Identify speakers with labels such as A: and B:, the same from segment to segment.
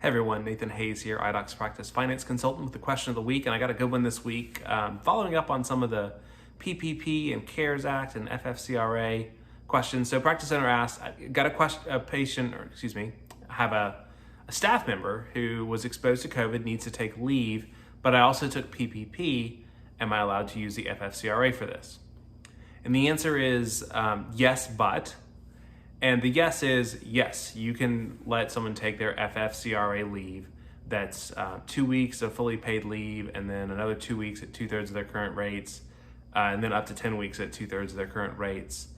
A: Hey everyone, Nathan Hayes here, IDOC Practice Finance Consultant with the question of the week, and I got a good one this week. Following up on some of the PPP and CARES Act and FFCRA questions. So practice owner asked, got have a staff member who was exposed to COVID, needs to take leave, but I also took PPP. Am I allowed to use the FFCRA for this? And the answer is yes, but. And the yes is yes, you can let someone take their FFCRA leave. That's 2 weeks of fully paid leave, and then another 2 weeks at 2/3 of their current rates, and then up to 10 weeks at 2/3 of their current rates.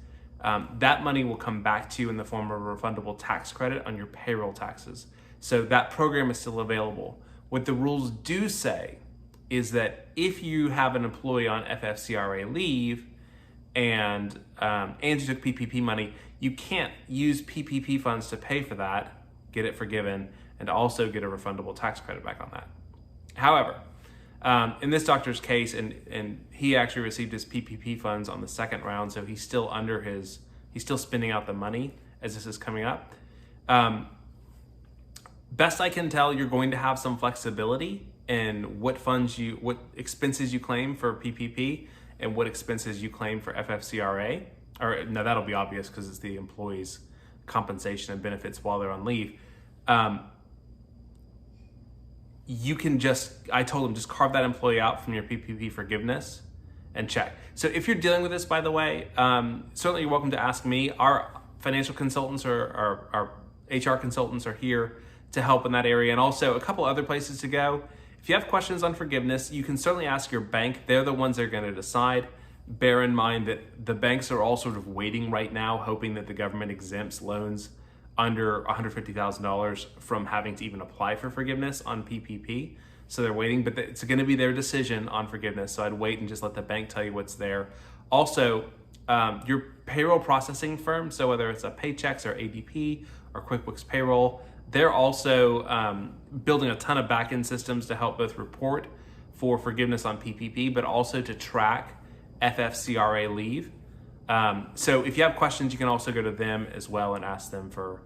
A: That money will come back to you in the form of a refundable tax credit on your payroll taxes. So that program is still available. What the rules do say is that if you have an employee on FFCRA leave and you took PPP money, you can't use PPP funds to pay for that, get it forgiven, and also get a refundable tax credit back on that. However, in this doctor's case, and he actually received his PPP funds on the second round, so he's still he's still spending out the money as this is coming up. Best I can tell, you're going to have some flexibility in what expenses you claim for PPP and what expenses you claim for FFCRA. Or no, that'll be obvious because it's the employee's compensation and benefits while they're on leave. You can I told him, just carve that employee out from your PPP forgiveness and check. So if you're dealing with this, by the way, certainly you're welcome to ask me. Our financial consultants or our HR consultants are here to help in that area, and also a couple other places to go. If you have questions on forgiveness, you can certainly ask your bank. They're the ones that are going to decide. Bear in mind that the banks are all sort of waiting right now, hoping that the government exempts loans under $150,000 from having to even apply for forgiveness on PPP. So they're waiting, but it's going to be their decision on forgiveness. So I'd wait and just let the bank tell you what's there. Also, your payroll processing firm, so whether it's a Paychex or ADP or QuickBooks Payroll, they're also building a ton of back-end systems to help both report for forgiveness on PPP, but also to track FFCRA leave. So if you have questions, you can also go to them as well and ask them for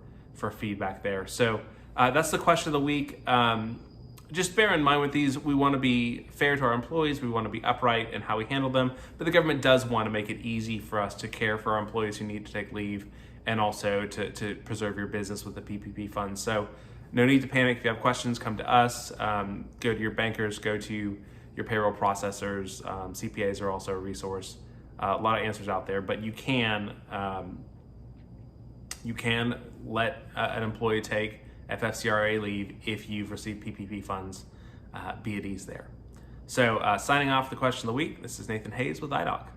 A: feedback there. So that's the question of the week. Just bear in mind with these, we want to be fair to our employees. We want to be upright in how we handle them, but the government does want to make it easy for us to care for our employees who need to take leave and also to preserve your business with the PPP funds. So no need to panic. If you have questions, come to us, go to your bankers, go to your payroll processors. CPAs are also a resource. A lot of answers out there, but you can let an employee take FFCRA leave if you've received PPP funds. Be at ease there. So signing off the question of the week, this is Nathan Hayes with IDOC.